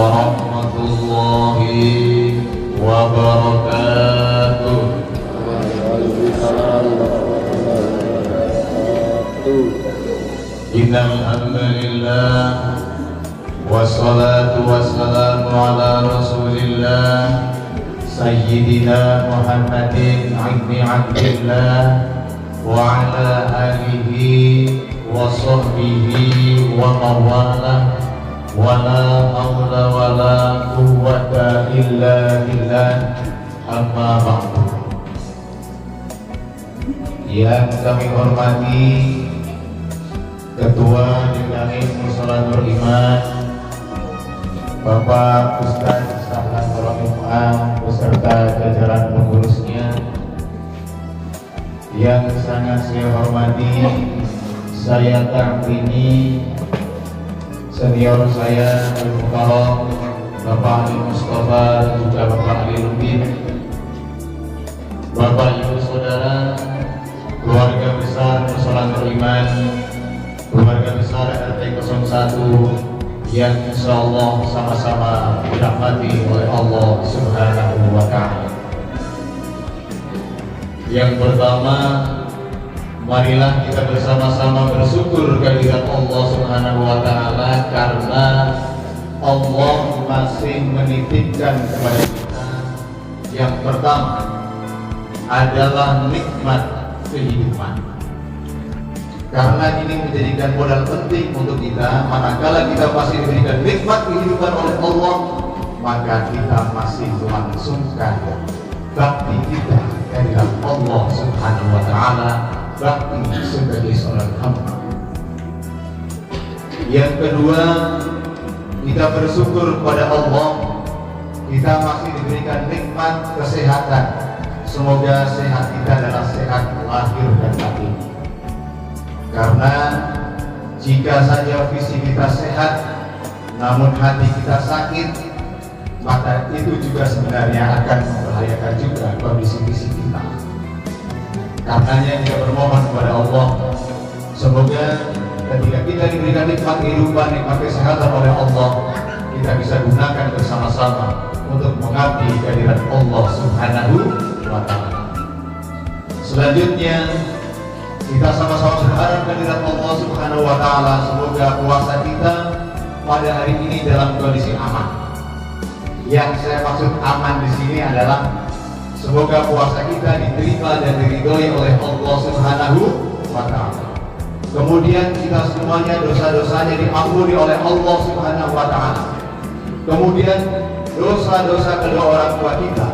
warahmatullahi wabarakatuh. Innal hamdalillah wassalatu wassalamu ala rasulillah sayyidina Muhammadin ibni Abdillah wa ala alihi wa sahbihi wa mawalah wa la hawla wa la quwwata illa billah. Amma ba'du. Yang kami hormati Ketua DKM Musolatul Iman Bapak Ustaz Sahlan Rohimah beserta jajaran pengurusnya, yang sangat saya hormati, saya takrimi senior saya Al-Mukarram Bapak Ali Mustafa, juga Bapak Ali Lubin, Bapak Ibu Saudara, keluarga besar Musolatul Iman, keluarga besar RT 01 yang insyaallah sama-sama dirahmati oleh Allah Subhanahu wa Ta'ala. Yang pertama, marilah kita bersama-sama bersyukur kehadirat Allah Subhanahu wa Ta'ala karena Allah masih menitipkan kepada kita yang pertama adalah nikmat kehidupan. Karena ini menjadikan modal penting untuk kita, manakala kita masih diberikan nikmat kehidupan oleh Allah, maka kita masih melangsungkan bakti kita kehadirat Allah Subhanahu wa Ta'ala, bakti sebagai seorang hamba. Yang kedua, kita bersyukur kepada Allah, kita masih diberikan nikmat kesehatan. Semoga sehat kita adalah sehat lahir dan batin. Karena jika saja fisik kita sehat namun hati kita sakit, maka itu juga sebenarnya akan membahayakan juga kondisi fisik kita. Karenanya kita bermohon kepada Allah, semoga ketika kita diberikan nikmat kehidupan, nikmat kesehatan oleh Allah, kita bisa gunakan bersama-sama untuk mengabdi kehadirat Allah Subhanahu wa Ta'ala. Selanjutnya, kita sama-sama berharap kehadirat Allah Subhanahu wa Ta'ala, semoga puasa kita pada hari ini dalam kondisi aman. Yang saya maksud aman di sini adalah semoga puasa kita diterima dan diridhoi oleh Allah Subhanahu wa Ta'ala. Kemudian kita semuanya dosa-dosanya diampuni oleh Allah Subhanahu wa Ta'ala. Kemudian dosa-dosa kedua orang tua kita,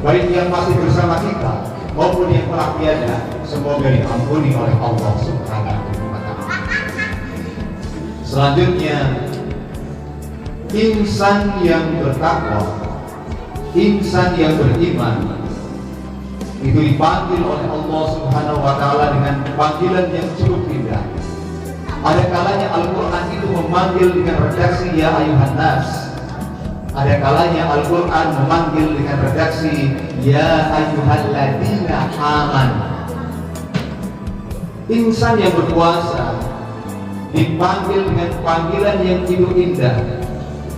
baik yang masih bersama kita maupun yang telah tiada, semoga diampuni oleh Allah Subhanahu wa Ta'ala. Selanjutnya, insan yang bertakwa, insan yang beriman, itu dipanggil oleh Allah Subhanahu wa Ta'ala dengan panggilan yang cukup indah. Ada kalanya Al-Quran itu memanggil dengan redaksi ya ayuhan nas. Ada kalanya Al-Quran memanggil dengan redaksi ya ayyuhalladzina amanu. Insan yang berpuasa dipanggil dengan panggilan yang itu indah,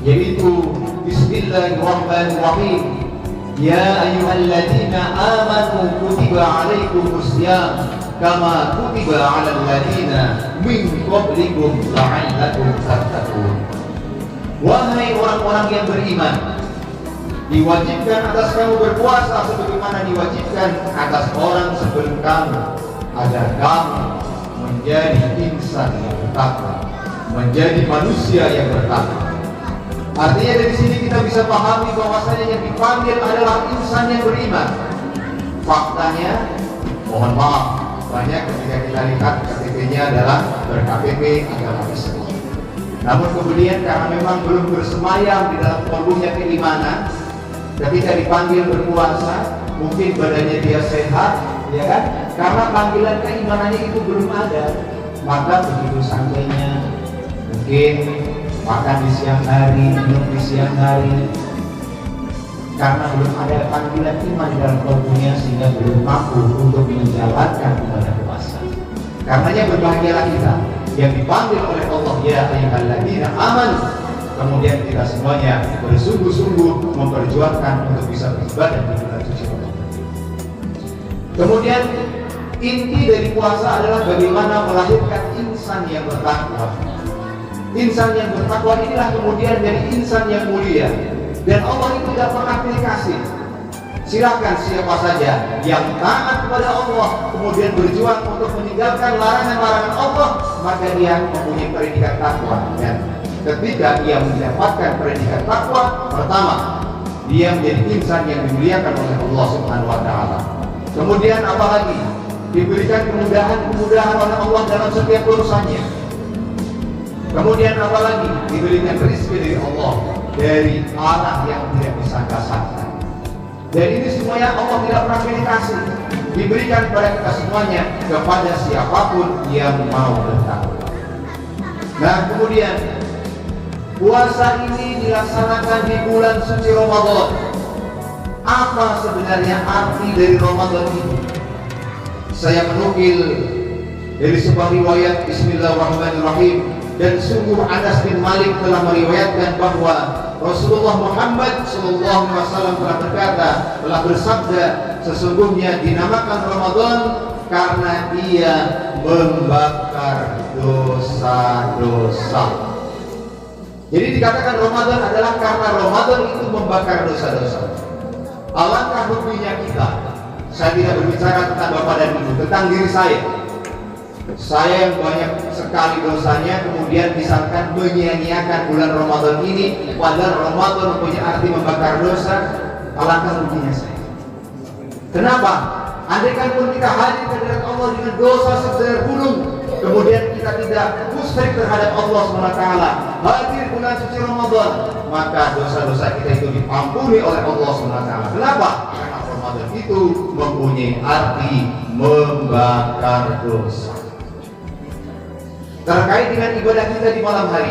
yaitu Bismillahirrahmanirrahim. Ya ayyuhalladzina amanu kutiba alaikumussyam kama kutiba alal ladzina min qablikum la'allakum tattaqun. Wahai orang-orang yang beriman, diwajibkan atas kamu berpuasa sebagaimana diwajibkan atas orang sebelum kamu, agar kamu menjadi insan yang bertakwa, menjadi manusia yang bertakwa. Artinya dari sini kita bisa pahami bahwasanya yang dipanggil adalah insan yang beriman. Faktanya, mohon maaf, banyak ketika kita lihat KTP-nya adalah ber-KTP agama Islam. Namun kemudian karena memang belum bersemayam di dalam kalbunya keimanan, ketika dipanggil berpuasa, mungkin badannya dia sehat, ya kan? Karena panggilan keimanannya itu belum ada, maka begitu sampainya mungkin makan di siang hari, minum di siang hari, karena belum ada panggilan iman di dalam kalbunya sehingga belum mampu untuk menjalankan ibadah puasa. Karenanya berbahagialah kita yang dipanggil oleh Allah, ya ayyuhalladzina amanu, kemudian kita semuanya bersungguh-sungguh memperjuangkan untuk bisa beribadah di bulan suci Ramadan. Kemudian inti dari puasa adalah bagaimana melahirkan insan yang bertakwa. Insan yang bertakwa inilah kemudian jadi insan yang mulia, dan Allah itu tidak pernah pilih kasih. Silakan siapa saja yang taat kepada Allah kemudian berjuang untuk meninggalkan larangan-larangan Allah, maka dia mempunyai predikat takwa. Dan ketika dia mendapatkan predikat takwa, pertama, dia menjadi insan yang dimuliakan oleh Allah Subhanahu wa taala. Kemudian apalagi diberikan kemudahan-kemudahan oleh Allah dalam setiap urusannya. Kemudian apalagi diberikan rezeki dari Allah dari arah yang tidak disangka-sangka. Dan ini semuanya Allah tidak pernah pilih kasih, diberikan kepada kita semuanya kepada siapapun yang mau bertakwa. Nah, kemudian puasa ini dilaksanakan di bulan suci Ramadan. Apa sebenarnya arti dari Ramadan ini? Saya menukil dari sebuah riwayat, Bismillahirrahmanirrahim, dan sungguh Anas bin Malik telah meriwayatkan bahwa Rasulullah Muhammad SAW telah berkata, telah bersabda, sesungguhnya dinamakan Ramadan karena ia membakar dosa-dosa. Jadi dikatakan Ramadan adalah karena Ramadan itu membakar dosa-dosa. Alangkah ruginya kita. Saya tidak berbicara tentang bapak dan ibu, tentang diri saya. Saya yang banyak sekali dosanya, kemudian misalkan menyia-nyiakan bulan Ramadan ini, padahal Ramadan mempunyai arti membakar dosa. Alangkah ruginya saya. Kenapa? Andaikan pun kita hadir ke hadirat Allah dengan dosa sebesar gunung, kemudian kita tidak musyrik terhadap Allah SWT, hadir bulan suci Ramadan, maka dosa-dosa kita itu diampuni oleh Allah SWT. Kenapa? Karena Ramadan itu mempunyai arti membakar dosa. Terkait dengan ibadah kita di malam hari,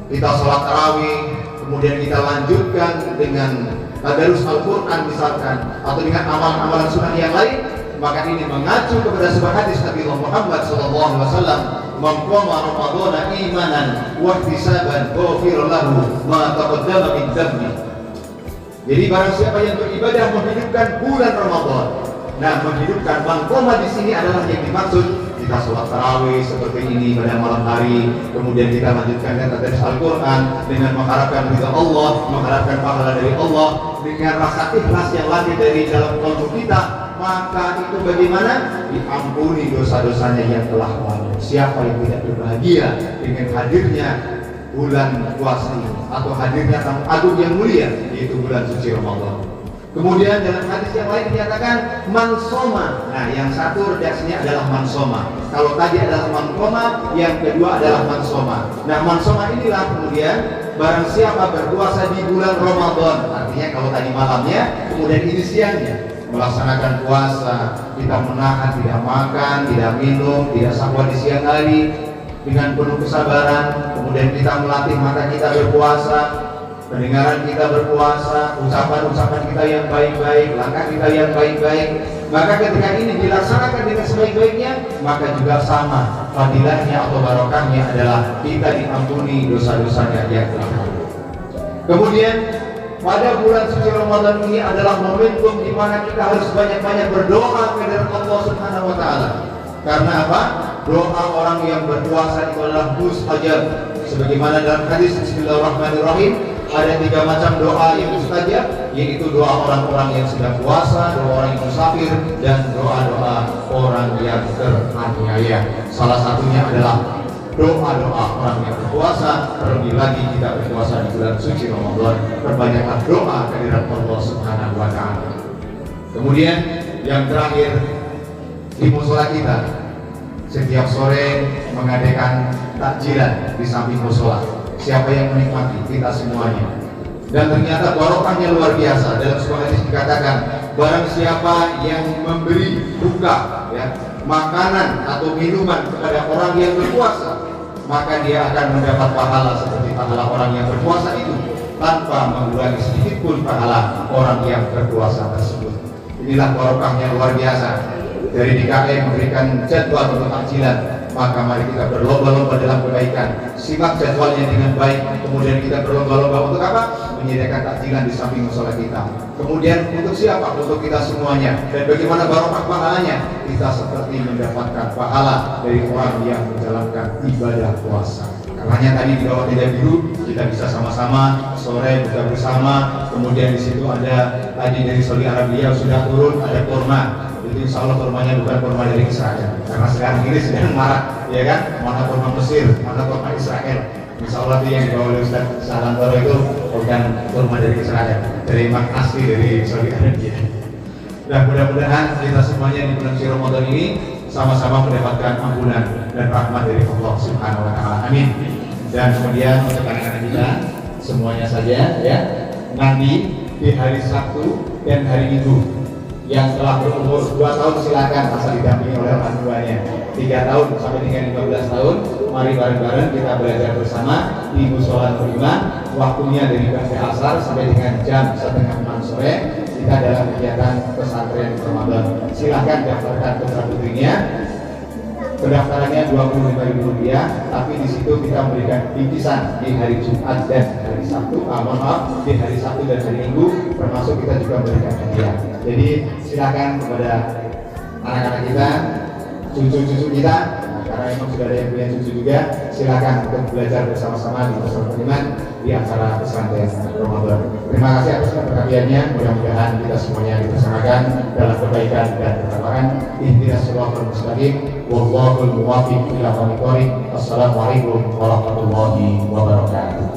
kita sholat tarawih, kemudian kita lanjutkan dengan tadarus Al-Quran misalkan, atau dengan amalan-amalan sunnah yang lain, maka ini mengacu kepada sebuah hadis Nabi Muhammad SAW, "Man qama Ramadhana imanan wa ihtisaban ghufira lahu ma taqaddama min dhanbi." Jadi barang siapa yang beribadah menghidupkan bulan Ramadan. Nah, menghidupkan man qama di sini adalah yang dimaksud kita sholat tarawih seperti ini pada malam hari, kemudian kita lanjutkan dengan tadarus Al-Quran dengan mengharapkan ridha Allah, mengharapkan pahala dari Allah, dengan rasa ikhlas yang latih dari dalam kalbu kita, maka itu bagaimana? Diampuni dosa-dosanya yang telah lalu. Siapa yang tidak berbahagia dengan hadirnya bulan puasa ini atau hadirnya tamu agung yang mulia, yaitu bulan suci Ramadan. Kemudian dalam hadis yang lain dinyatakan mansoma. Nah, yang satu redaksinya adalah mansoma. Kalau tadi adalah mankoma, yang kedua adalah mansoma. Nah, mansoma inilah kemudian barang siapa berpuasa di bulan Ramadan. Artinya kalau tadi malamnya, kemudian ini siangnya melaksanakan puasa, kita menahan tidak makan, tidak minum, tidak sahur di siang hari dengan penuh kesabaran. Kemudian kita melatih mata kita berpuasa, pendengaran kita berpuasa, ucapan-ucapan kita yang baik-baik, langkah kita yang baik-baik. Maka ketika ini dilaksanakan dengan sebaik-baiknya, maka juga sama fadilahnya atau barokahnya adalah kita diampuni dosa-dosanya yang telah lalu. Kemudian pada bulan suci Ramadan ini adalah momentum di mana kita harus banyak-banyak berdoa kepada Allah Subhanahu wa taala. Karena apa? Doa orang yang berpuasa itu adalah mustajab. Sebagaimana dalam hadis Bismillahirrahmanirrahim, ada 3 macam doa yang mustajab, yaitu doa orang-orang yang sedang puasa, doa orang yang musafir, dan doa-doa orang yang teraniaya. Salah satunya adalah doa-doa orang yang berpuasa. Terlebih lagi kita berpuasa di bulan suci Ramadan, perbanyaklah doa kehadirat Allah Subhanahu wa taala. Kemudian yang terakhir, di mushola kita setiap sore mengadakan takjilan di samping mushola. Siapa yang menikmati? Kita semuanya. Dan ternyata barokahnya luar biasa. Dalam sebuah hadis dikatakan, barang siapa yang memberi buka, ya, makanan atau minuman kepada orang yang berpuasa, maka dia akan mendapat pahala seperti pahala orang yang berpuasa itu, tanpa mengurangi sedikit pun pahala orang yang berpuasa tersebut. Inilah barokahnya luar biasa. Dari DKI memberikan jadwal untuk takjilan maka mari kita berlomba-lomba dalam kebaikan. Simak jadwalnya dengan baik. Kemudian kita berlomba-lomba untuk apa? Menyediakan takjilan di samping musola kita. Kemudian untuk siapa? Untuk kita semuanya. Dan bagaimana barokah pahalanya? Kita seperti mendapatkan pahala dari orang yang menjalankan ibadah puasa. Karenanya tadi di bawah tenda biru kita bisa sama-sama sore buka bersama. Kemudian di situ ada tadi dari Saudi Arabia sudah turun, ada kurma. Itu insya Allah kurmanya bukan kurma dari Israel, karena sekarang ini sedang marak, ya kan? Mana kurma Mesir, mana kurma Israel. Insya Allah itu yang dibawa oleh Ustaz Salantoro itu bukan kurma dari Israel, dari mak asli dari Saudi Arabia. Dan mudah-mudahan kita semuanya di bulan suci Ramadan ini sama-sama mendapatkan ampunan dan rahmat dari Allah Subhanahu wa taala. Amin. Dan kemudian untuk anak-anak kita semuanya saja ya, nanti di hari Sabtu dan hari Minggu yang telah berumur 2 tahun silakan asal didampingi oleh orang tuanya. 3 tahun sampai dengan 15 tahun mari bareng-bareng kita belajar bersama di Mushola Nurima. Waktunya dari Ba'da Asar sampai dengan jam 5:30 sore. Kita dalam kegiatan pesantren Ramadan. Silahkan daftarkan putra putrinya. Pendaftarannya Rp25.000, tapi di situ kita memberikan bingkisan di hari Jumat dan hari Sabtu. Di hari Sabtu dan hari Minggu, termasuk kita juga memberikan hadiah. Jadi silakan kepada anak-anak kita, cucu-cucu kita, karena memang sudah ada yang punya cucu juga, silakan untuk belajar bersama-sama di Mushola Nurima di acara pesantren Ramadan. Terima kasih atas perhatiannya. Mudah-mudahan kita semuanya dibersamakan dalam kebaikan dan ketakwaan. Ihdinas shiratal mustaqim. Wallahul muwaffiq ila aqwamit thoriq. Assalamualaikum warahmatullahi wabarakatuh.